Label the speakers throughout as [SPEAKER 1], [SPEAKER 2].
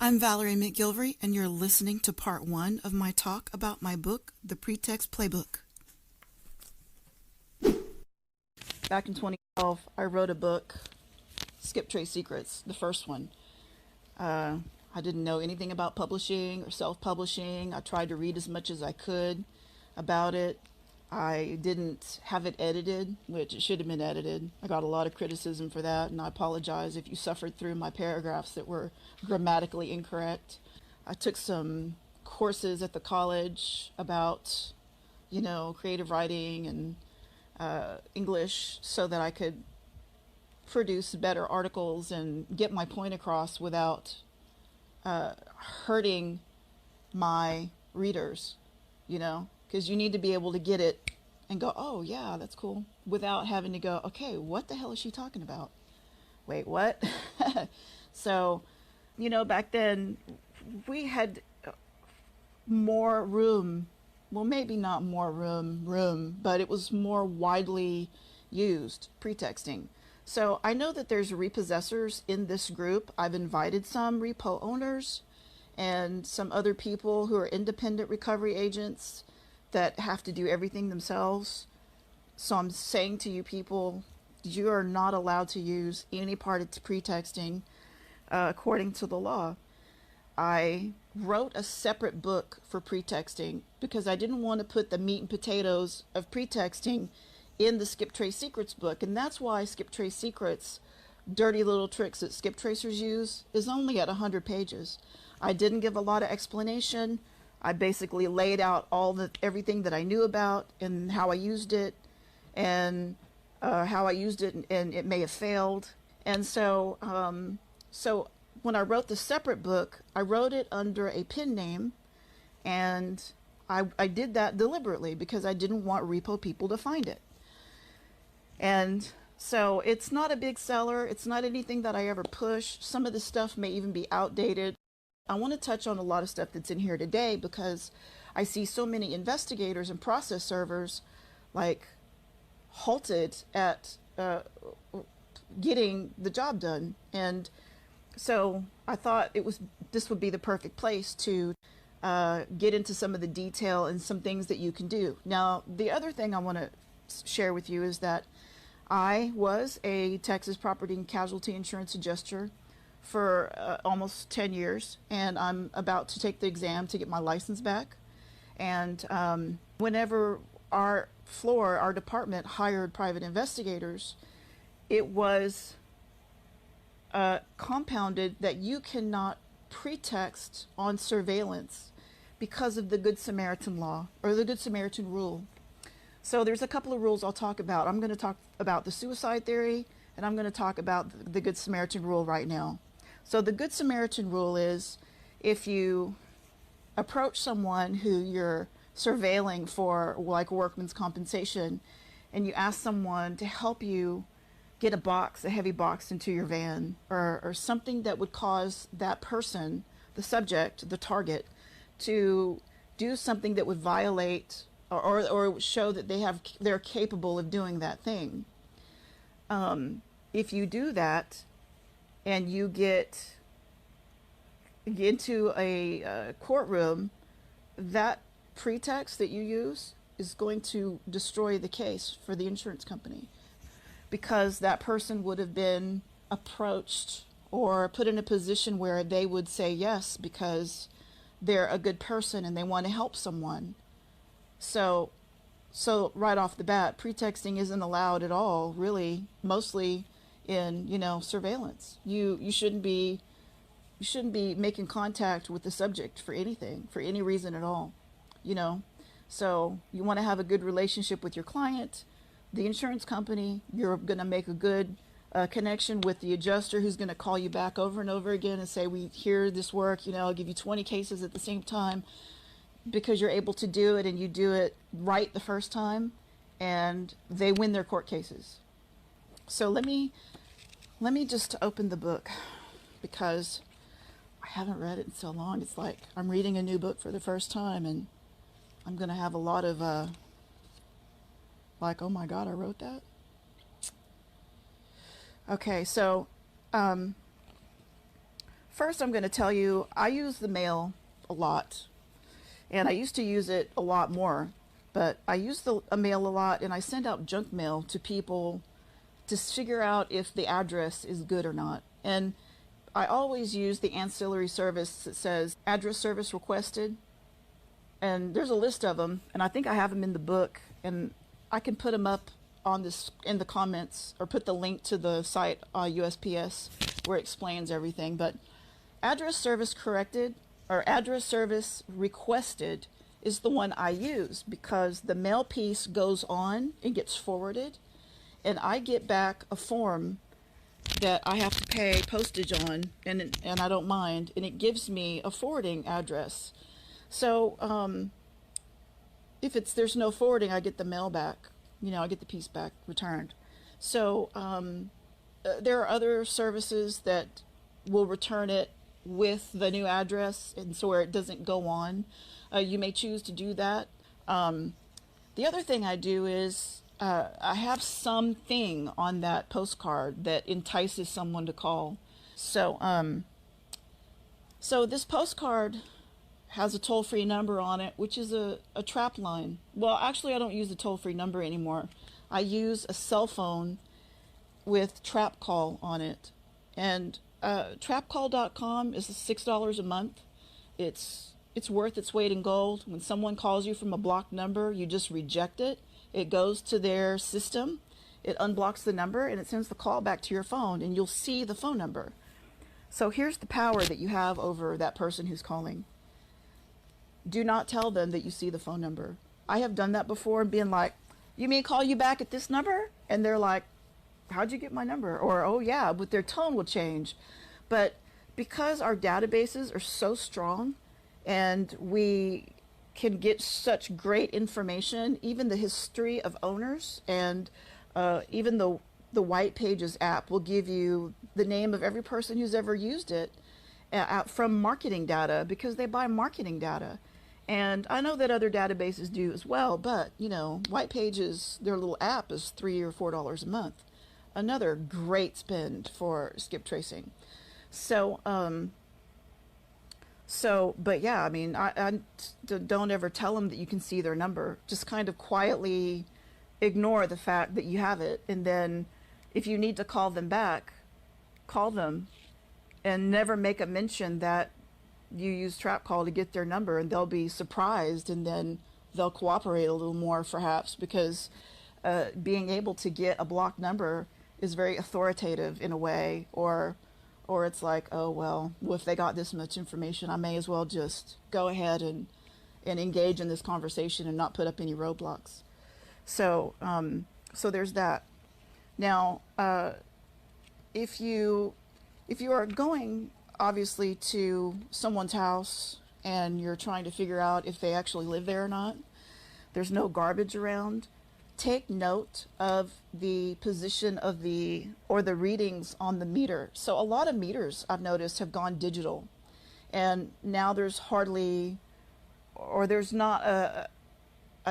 [SPEAKER 1] I'm Valerie McGilvrey, and you're listening to part 1 of my talk about my book, The Pretext Playbook. Back in 2012, I wrote a book, Skip Trade Secrets, the first one. I didn't know anything about publishing or self-publishing. I tried to read as much as I could about it. I didn't have it edited, which it should have been edited. I got a lot of criticism for that, and I apologize if you suffered through my paragraphs that were grammatically incorrect. I took some courses at the college about, creative writing and English so that I could produce better articles and get my point across without hurting my readers, because you need to be able to get it and go, oh yeah, that's cool, without having to go, okay, what the hell is she talking about? Wait, what? So, back then we had more room. Well, maybe not more room, but it was more widely used, pretexting. So I know that there's repossessors in this group. I've invited some repo owners and some other people who are independent recovery agents that have to do everything themselves. So I'm saying to you people, you are not allowed to use any part of pretexting according to the law. I wrote a separate book for pretexting because I didn't want to put the meat and potatoes of pretexting in the Skip Trace Secrets book. And that's why Skip Trace Secrets, dirty little tricks that skip tracers use, is only at 100 pages. I didn't give a lot of explanation. I basically laid out everything that I knew about and how I used it, and and it may have failed. And so when I wrote the separate book, I wrote it under a pen name, and I did that deliberately because I didn't want repo people to find it. And so it's not a big seller. It's not anything that I ever push. Some of the stuff may even be outdated. I want to touch on a lot of stuff that's in here today because I see so many investigators and process servers halted at getting the job done. And so I thought this would be the perfect place to get into some of the detail and some things that you can do. Now, the other thing I want to share with you is that I was a Texas property and casualty insurance adjuster for almost 10 years, and I'm about to take the exam to get my license back. And whenever our department hired private investigators, it was compounded that you cannot pretext on surveillance because of the Good Samaritan law, or the Good Samaritan rule. So there's a couple of rules I'll talk about. I'm going to talk about the suicide theory, and I'm going to talk about the Good Samaritan rule right now. So the Good Samaritan rule is if you approach someone who you're surveilling for, like workman's compensation, and you ask someone to help you get a heavy box into your van, or something that would cause that person, the subject, the target, to do something that would violate or show that they're capable of doing that thing. If you do that and you get into a courtroom, that pretext that you use is going to destroy the case for the insurance company, because that person would have been approached or put in a position where they would say yes because they're a good person and they want to help someone. So right off the bat, pretexting isn't allowed at all, really, mostly in, surveillance. You shouldn't be making contact with the subject for anything, for any reason at all, So you want to have a good relationship with your client, the insurance company. You're going to make a good connection with the adjuster who's going to call you back over and over again and say, we hear this work, I'll give you 20 cases at the same time, because you're able to do it and you do it right the first time, and they win their court cases. So let me just open the book, because I haven't read it in so long. It's like I'm reading a new book for the first time, and I'm going to have a lot of oh my God, I wrote that? Okay, so first I'm going to tell you, I use the mail a lot, and I used to use it a lot more, but I use the mail a lot, and I send out junk mail to people to figure out if the address is good or not. And I always use the ancillary service that says address service requested, and there's a list of them, and I think I have them in the book, and I can put them up on this in the comments, or put the link to the site USPS where it explains everything. But address service corrected or address service requested is the one I use, because the mail piece goes on and gets forwarded, and I get back a form that I have to pay postage on, and I don't mind, and it gives me a forwarding address. So if there's no forwarding, I get the mail back. I get the piece back returned. So there are other services that will return it with the new address, and so where it doesn't go on. You may choose to do that. The other thing I do is I have something on that postcard that entices someone to call. So this postcard has a toll-free number on it, which is a trap line. Well, actually, I don't use a toll-free number anymore. I use a cell phone with trap call on it. And trapcall.com is $6 a month. It's worth its weight in gold. When someone calls you from a blocked number, you just reject it. It goes to their system, it unblocks the number, and it sends the call back to your phone, and you'll see the phone number. So here's the power that you have over that person who's calling. Do not tell them that you see the phone number. I have done that before and been like, you mean call you back at this number? And they're like, how'd you get my number? Or, oh yeah, but their tone will change. But because our databases are so strong and we can get such great information, even the history of owners, and even the White Pages app will give you the name of every person who's ever used it from marketing data, because they buy marketing data. And I know that other databases do as well, but White Pages, their little app is $3 or $4 a month. Another great spend for skip tracing. So but yeah, I mean, I don't ever tell them that you can see their number. Just kind of quietly ignore the fact that you have it. And then if you need to call them back, call them, and never make a mention that you use trap call to get their number, and they'll be surprised, and then they'll cooperate a little more perhaps, because being able to get a blocked number is very authoritative in a way, or it's like, oh, well, if they got this much information, I may as well just go ahead and engage in this conversation and not put up any roadblocks. So there's that. Now, if you are going, obviously, to someone's house and you're trying to figure out if they actually live there or not, there's no garbage around, take note of the position of the readings on the meter. So a lot of meters, I've noticed, have gone digital, and now there's hardly, or there's not a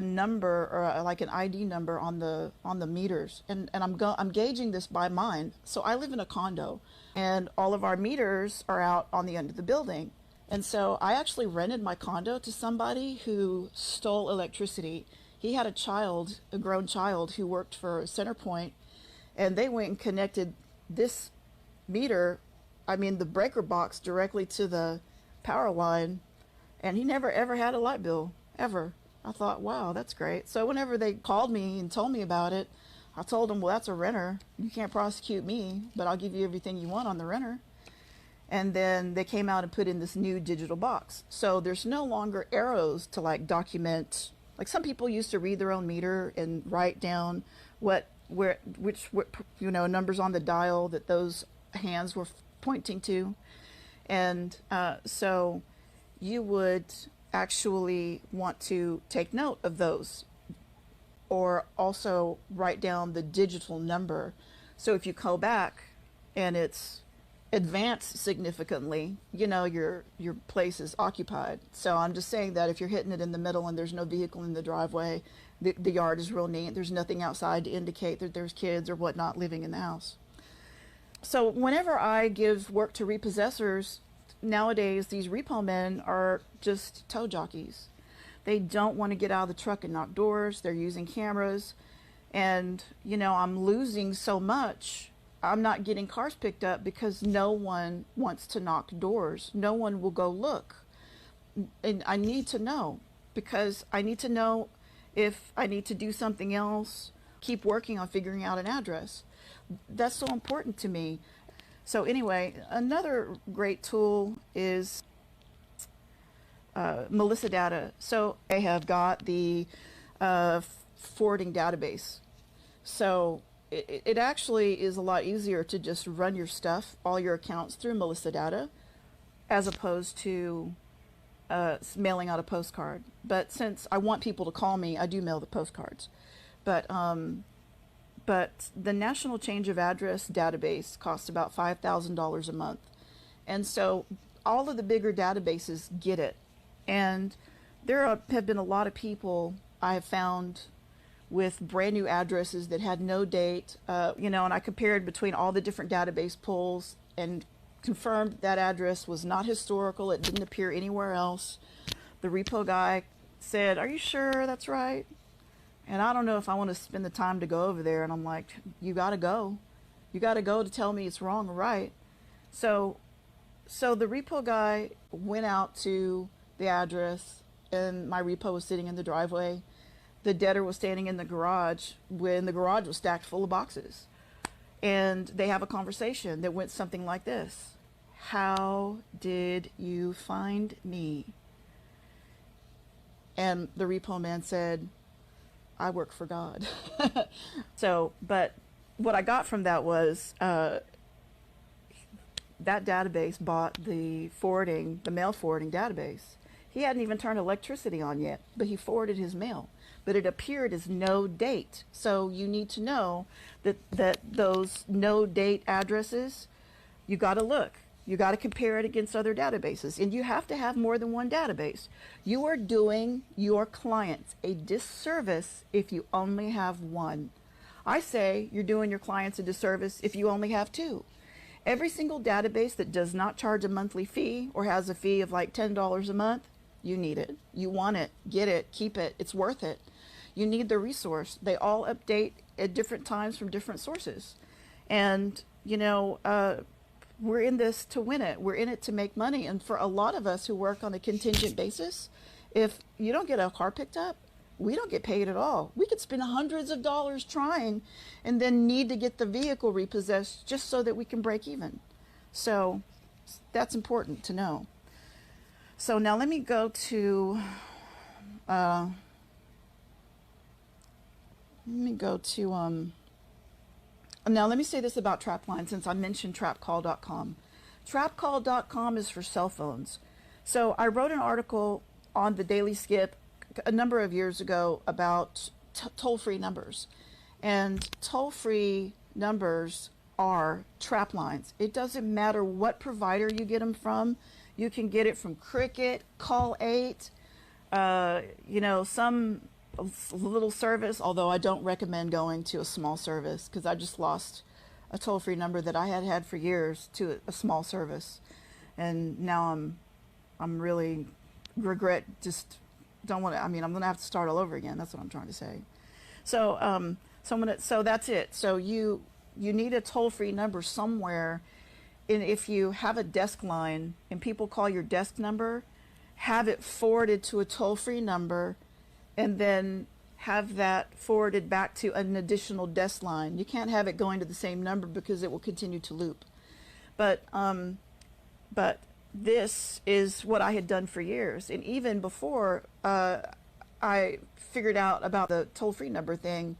[SPEAKER 1] number or like an ID number on the meters, and I'm gauging this by mine. So I live in a condo, and all of our meters are out on the end of the building, and so I actually rented my condo to somebody who stole electricity. He had a grown child who worked for Centerpoint, and they went and connected this meter, the breaker box, directly to the power line, and he never ever had a light bill, ever. I thought, wow, that's great. So whenever they called me and told me about it, I told them, well, that's a renter. You can't prosecute me, but I'll give you everything you want on the renter. And then they came out and put in this new digital box. So there's no longer arrows to document. Like some people used to read their own meter and write down which numbers on the dial that those hands were pointing to. And so you would actually want to take note of those, or also write down the digital number. So if you go back and it's advanced significantly, your place is occupied. So I'm just saying that if you're hitting it in the middle and there's no vehicle in the driveway, the yard is real neat. There's nothing outside to indicate that there's kids or whatnot living in the house. So whenever I give work to repossessors, nowadays these repo men are just tow jockeys. They don't want to get out of the truck and knock doors. They're using cameras. And, you know, I'm losing so much. I'm not getting cars picked up because no one wants to knock doors. No one will go look. And I need to know, because I need to know if I need to do something else, keep working on figuring out an address. That's so important to me. So anyway, another great tool is Melissa Data. So I have got the forwarding database. So it actually is a lot easier to just run your stuff, all your accounts through Melissa Data, as opposed to mailing out a postcard. But since I want people to call me, I do mail the postcards. But the National Change of Address database costs about $5,000 a month. And so all of the bigger databases get it. And there have been a lot of people I have found with brand new addresses that had no date, you know, and I compared between all the different database pulls and confirmed that address was not historical. It didn't appear anywhere else. The repo guy said, "Are you sure that's right?" And I don't know if I want to spend the time to go over there. And I'm like, you got to go. You got to go to tell me it's wrong or right. So the repo guy went out to the address, and my repo was sitting in the driveway. The debtor was standing in the garage when the garage was stacked full of boxes. And they have a conversation that went something like this: "How did you find me?" And the repo man said, "I work for God." So, but what I got from that was that database bought the mail forwarding database. He hadn't even turned electricity on yet, but he forwarded his mail. But it appeared as no date. So you need to know that those no date addresses, you got to look. You got to compare it against other databases. And you have to have more than one database. You are doing your clients a disservice if you only have one. I say you're doing your clients a disservice if you only have two. Every single database that does not charge a monthly fee or has a fee of like $10 a month, you need it. You want it. Get it. Keep it. It's worth it. You need the resource. They all update at different times from different sources. And, you know, we're in this to win it. We're in it to make money. And for a lot of us who work on a contingent basis, if you don't get a car picked up, we don't get paid at all. We could spend hundreds of dollars trying and then need to get the vehicle repossessed just so that we can break even. So that's important to know. So now let me go to, now let me say this about Trapline, since I mentioned trapcall.com. Trapcall.com is for cell phones. So I wrote an article on the Daily Skip a number of years ago about toll-free numbers. And toll-free numbers are trap lines. It doesn't matter what provider you get them from. You can get it from Cricket, Call 8, you know, some little service, although I don't recommend going to a small service, because I just lost a toll-free number that I had had for years to a small service, and now I'm really just don't want to. I mean, I'm gonna have to start all over again. That's what I'm trying to say. So so that's it. So you need a toll-free number somewhere, and if you have a desk line and people call your desk number, have it forwarded to a toll-free number, and then have that forwarded back to an additional desk line. You can't have it going to the same number because it will continue to loop. But this is what I had done for years. And even before I figured out about the toll-free number thing,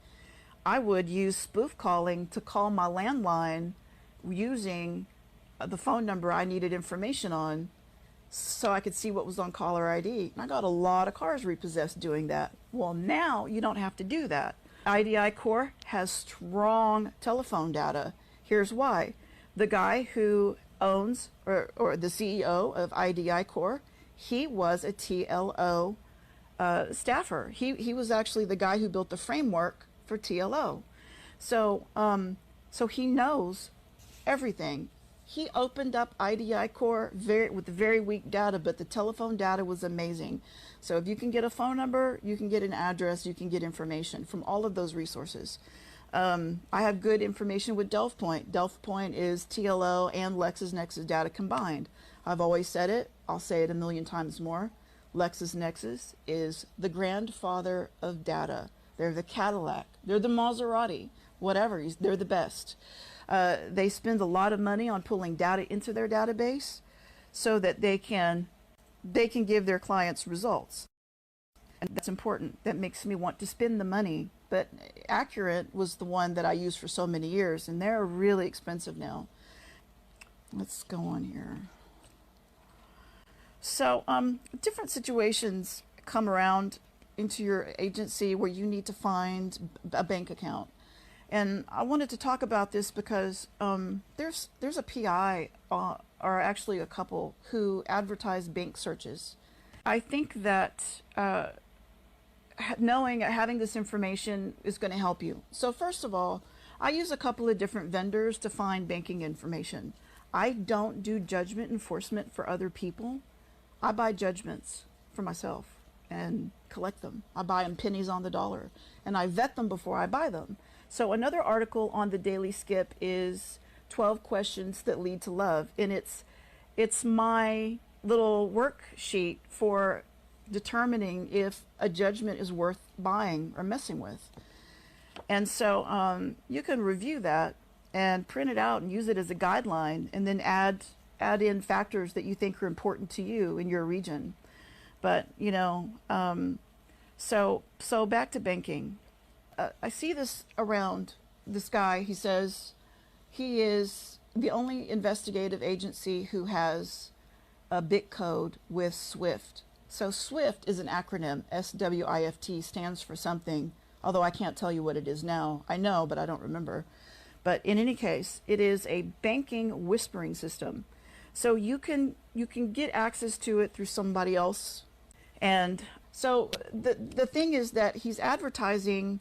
[SPEAKER 1] I would use spoof calling to call my landline using the phone number I needed information on, so I could see what was on caller ID. And I got a lot of cars repossessed doing that. Well, now you don't have to do that. IDI Core has strong telephone data. Here's why. The guy who owns, or the CEO of IDI Core, he was a TLO staffer. He was actually the guy who built the framework for TLO. So he knows everything. He opened up IDI Core with very weak data, but the telephone data was amazing. So if you can get a phone number, you can get an address, you can get information from all of those resources. I have good information with Delft Point. Delft Point is TLO and LexisNexis data combined. I've always said it, I'll say it a million times more. LexisNexis is the grandfather of data. They're the Cadillac, they're the Maserati, whatever, they're the best. They spend a lot of money on pulling data into their database so that they can give their clients results. And that's important. That makes me want to spend the money. But Accurate was the one that I used for so many years, and they're really expensive now. Let's go on here. So different situations come around into your agency where you need to find a bank account. And I wanted to talk about this because there's a PI, or actually a couple, who advertise bank searches. I think that having this information is going to help you. So first of all, I use a couple of different vendors to find banking information. I don't do judgment enforcement for other people. I buy judgments for myself and collect them. I buy them pennies on the dollar, and I vet them before I buy them. So another article on the Daily Skip is 12 Questions That Lead to Love, and it's my little worksheet for determining if a judgment is worth buying or messing with. And so you can review that and print it out and use it as a guideline, and then add in factors that you think are important to you in your region. But you know, so back to banking. I see this around this guy. He says he is the only investigative agency who has a bit code with SWIFT. So SWIFT is an acronym. SWIFT stands for something, although I can't tell you what it is now. I know, but I don't remember. But in any case, it is a banking whispering system. So you can get access to it through somebody else. And so the thing is that he's advertising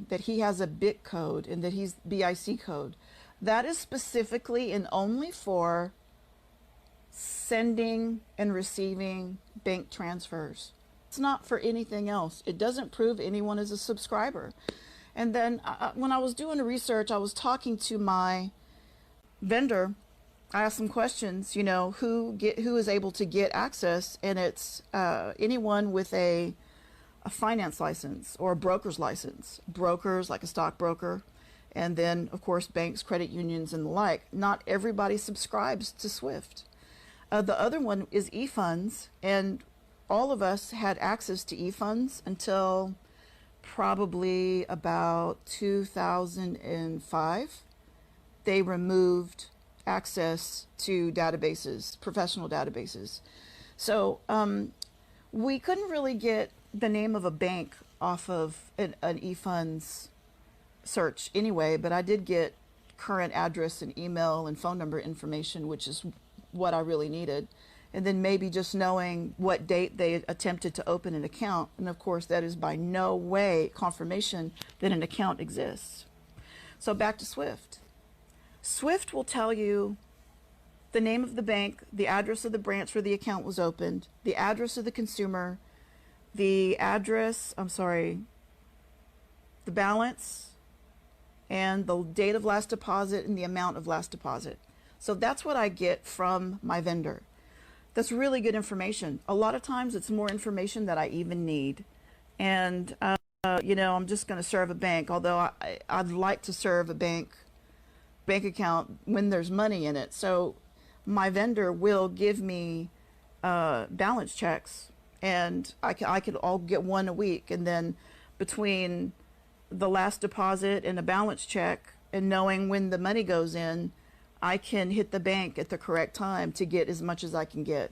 [SPEAKER 1] that he has a bit code and that he's BIC code. That is specifically and only for sending and receiving bank transfers. It's not for anything else. It doesn't prove anyone is a subscriber. And then when I was doing the research, I was talking to my vendor. I asked some questions, you know, who is able to get access, and it's anyone with a finance license or a broker's license. Brokers, like a stockbroker, and then of course banks, credit unions, and the like. Not everybody subscribes to SWIFT. The other one is eFunds, and all of us had access to eFunds until probably about 2005. They removed access to databases, professional databases. So we couldn't really get the name of a bank off of an eFunds search anyway, but I did get current address and email and phone number information, which is what I really needed. And then maybe just knowing what date they attempted to open an account. And of course, that is by no way confirmation that an account exists. So back to SWIFT. SWIFT will tell you the name of the bank, the address of the branch where the account was opened, the address of the consumer, the balance, and the date of last deposit and the amount of last deposit. So that's what I get from my vendor. That's really good information. A lot of times it's more information that I even need. And, you know, I'm just going to serve a bank, although I'd like to serve a bank account when there's money in it. So my vendor will give me balance checks, and I could all get one a week. And then between the last deposit and a balance check and knowing when the money goes in, I can hit the bank at the correct time to get as much as I can get.